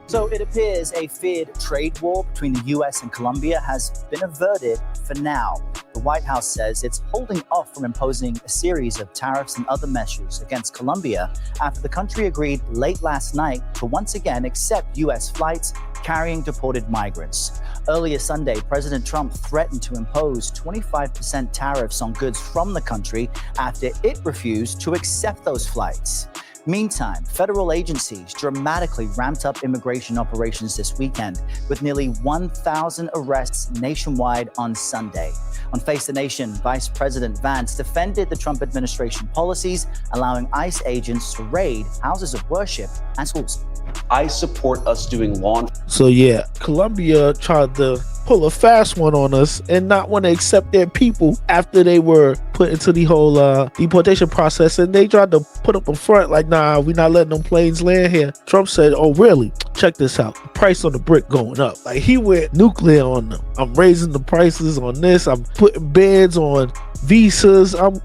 So it appears a feared trade war between the US and Colombia has been averted for now. The White House says it's holding off from imposing a series of tariffs and other measures against Colombia after the country agreed late last night to once again accept US flights carrying deported migrants. Earlier Sunday, President Trump threatened to impose 25% tariffs on goods from the country after it refused to accept those flights. Meantime, federal agencies dramatically ramped up immigration operations this weekend, with nearly 1,000 arrests nationwide on Sunday. On Face the Nation, Vice President Vance defended the Trump administration policies, allowing ICE agents to raid houses of worship and schools. I support us doing law enforcement. So yeah, Colombia tried to pull a fast one on us and not want to accept their people after they were put into the whole deportation process, and they tried to put up a front like, nah, we're not letting them planes land here. Trump said, oh really? Check this out. The price on the brick going up. Like, he went nuclear on them. I'm raising the prices on this. I'm putting bans on visas. I'm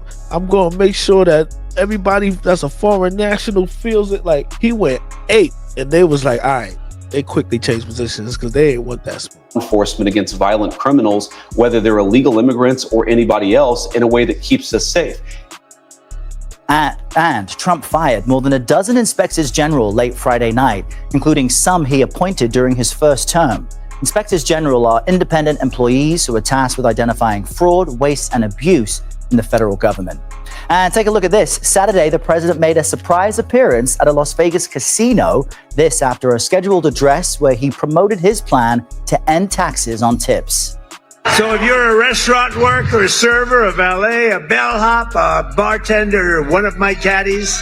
gonna make sure that everybody that's a foreign national feels it. Like, he went ape, and they was like, all right. They quickly changed positions because they ain't want that smoke. Enforcement against violent criminals, whether they're illegal immigrants or anybody else, in a way that keeps us safe. And Trump fired more than a dozen inspectors general late Friday night, including some he appointed during his first term. Inspectors general are independent employees who are tasked with identifying fraud, waste, and abuse in the federal government. And take a look at this. Saturday, the president made a surprise appearance at a Las Vegas casino. This after a scheduled address where he promoted his plan to end taxes on tips. So if you're a restaurant worker, a server, a valet, a bellhop, a bartender, or one of my caddies,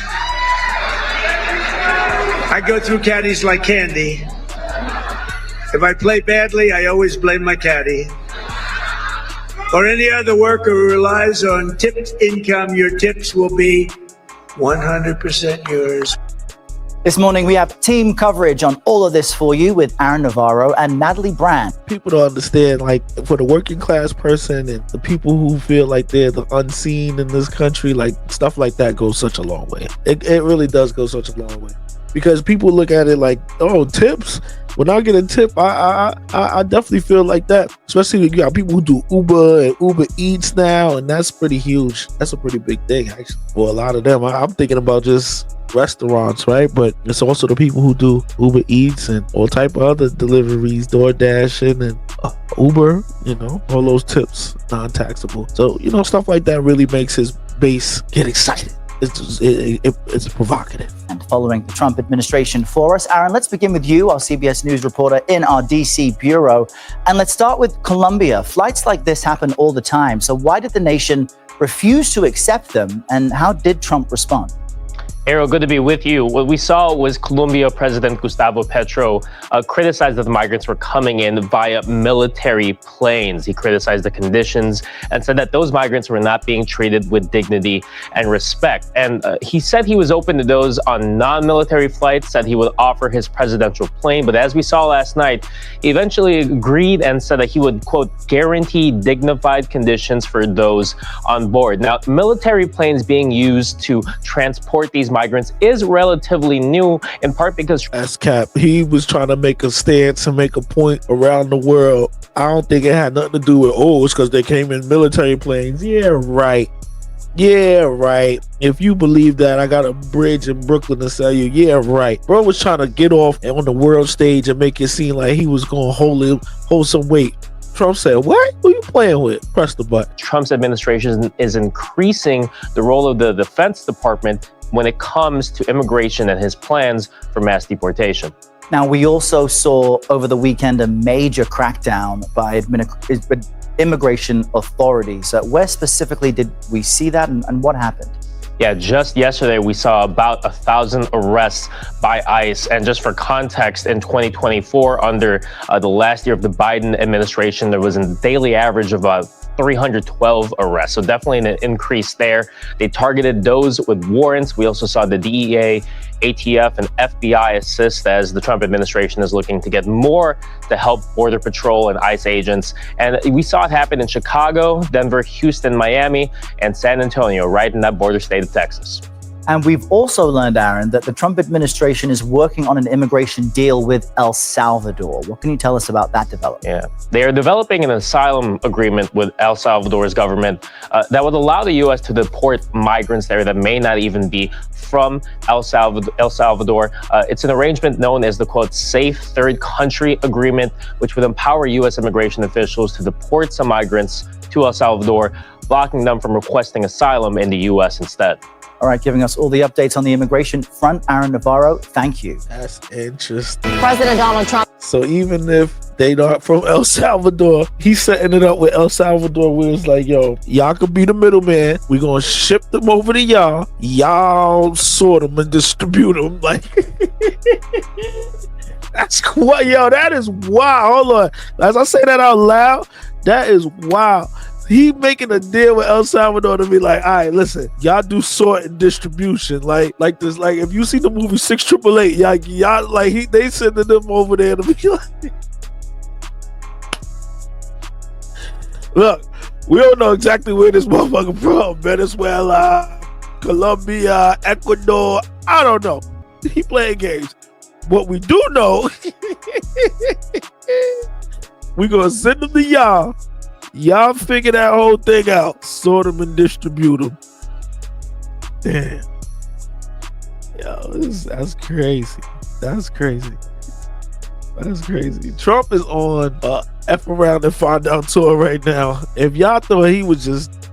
I go through caddies like candy. If I play badly, I always blame my caddy. Or any other worker who relies on tipped income, your tips will be 100% yours. This morning, we have team coverage on all of this for you with Aaron Navarro and Natalie Brand. People don't understand, like, for the working class person and the people who feel like they're the unseen in this country, like, stuff like that goes such a long way. It really does go such a long way. Because people look at it like, oh, tips? When I get a tip, I definitely feel like that. Especially when you got people who do Uber and Uber Eats now, and that's pretty huge. That's a pretty big thing, actually. For a lot of them, I'm thinking about just restaurants, right? But it's also the people who do Uber Eats and all type of other deliveries, DoorDashing and Uber, all those tips, non-taxable. So, stuff like that really makes his base get excited. It's provocative. And following the Trump administration for us, Aaron, let's begin with you, our CBS News reporter in our DC bureau. And let's start with Colombia. Flights like this happen all the time. So why did the nation refuse to accept them? And how did Trump respond? Ariel, good to be with you. What we saw was Colombia President Gustavo Petro criticized that the migrants were coming in via military planes. He criticized the conditions and said that those migrants were not being treated with dignity and respect. And he said he was open to those on non-military flights, said he would offer his presidential plane. But as we saw last night, he eventually agreed and said that he would, quote, guarantee dignified conditions for those on board. Now, military planes being used to transport these migrants is relatively new, in part because Cap, he was trying to make a stance and make a point around the world. I don't think it had nothing to do with, it's because they came in military planes. Yeah, right. If you believe that, I got a bridge in Brooklyn to sell you. Yeah, right. Bro was trying to get off on the world stage and make it seem like he was going to hold some weight. Trump said, what? Who you playing with? Press the button. Trump's administration is increasing the role of the Defense Department when it comes to immigration and his plans for mass deportation. Now, we also saw over the weekend a major crackdown by immigration authorities. Where specifically did we see that, and what happened? Yeah, just yesterday, we saw about 1,000 arrests by ICE. And just for context, in 2024, under the last year of the Biden administration, there was a daily average of about 312 arrests. So definitely an increase there. They targeted those with warrants. We also saw the DEA, ATF, and FBI assist as the Trump administration is looking to get more to help Border Patrol and ICE agents. And we saw it happen in Chicago, Denver, Houston, Miami, and San Antonio, right in that border state of Texas. And we've also learned, Aaron, that the Trump administration is working on an immigration deal with El Salvador. What can you tell us about that development? Yeah, they are developing an asylum agreement with El Salvador's government that would allow the U.S. to deport migrants there that may not even be from El Salvador. It's an arrangement known as the, quote, Safe Third Country Agreement, which would empower U.S. immigration officials to deport some migrants to El Salvador, blocking them from requesting asylum in the U.S. instead. All right, giving us all the updates on the immigration front, Aaron Navarro, thank you. That's interesting. President Donald Trump. So even if they not from El Salvador, he's setting it up with El Salvador where it's like, yo, y'all could be the middleman. We're going to ship them over to y'all. Y'all sort them and distribute them. Like, that's what, yo, that is wild. Hold on. As I say that out loud, that is wild. He making a deal with El Salvador to be like, all right, listen, y'all do sort and distribution, like this. Like if you see the movie 688, y'all like they sending them over there to be like, look, we don't know exactly where this motherfucker from. Venezuela, Colombia, Ecuador. I don't know. He playing games. What we do know, we gonna send them to y'all. Y'all figure that whole thing out. Sort them and distribute them. Damn. Yo, that's crazy. That's crazy. That's crazy. Trump is on F around and find out tour right now. If y'all thought he was just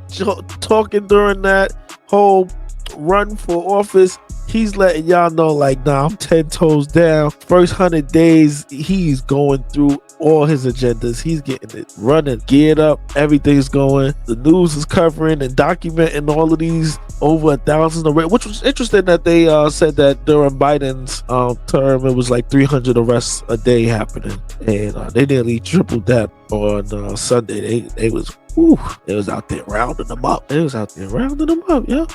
talking during that whole run for office, he's letting y'all know, like, nah, I'm 10 toes down. First 100 days, he's going through all his agendas. He's getting it running, geared up. Everything's going. The news is covering and documenting all of these over 1,000 arrests, which was interesting that they said that during Biden's term, it was like 300 arrests a day happening. And they nearly tripled that on Sunday. They was out there rounding them up. Yeah.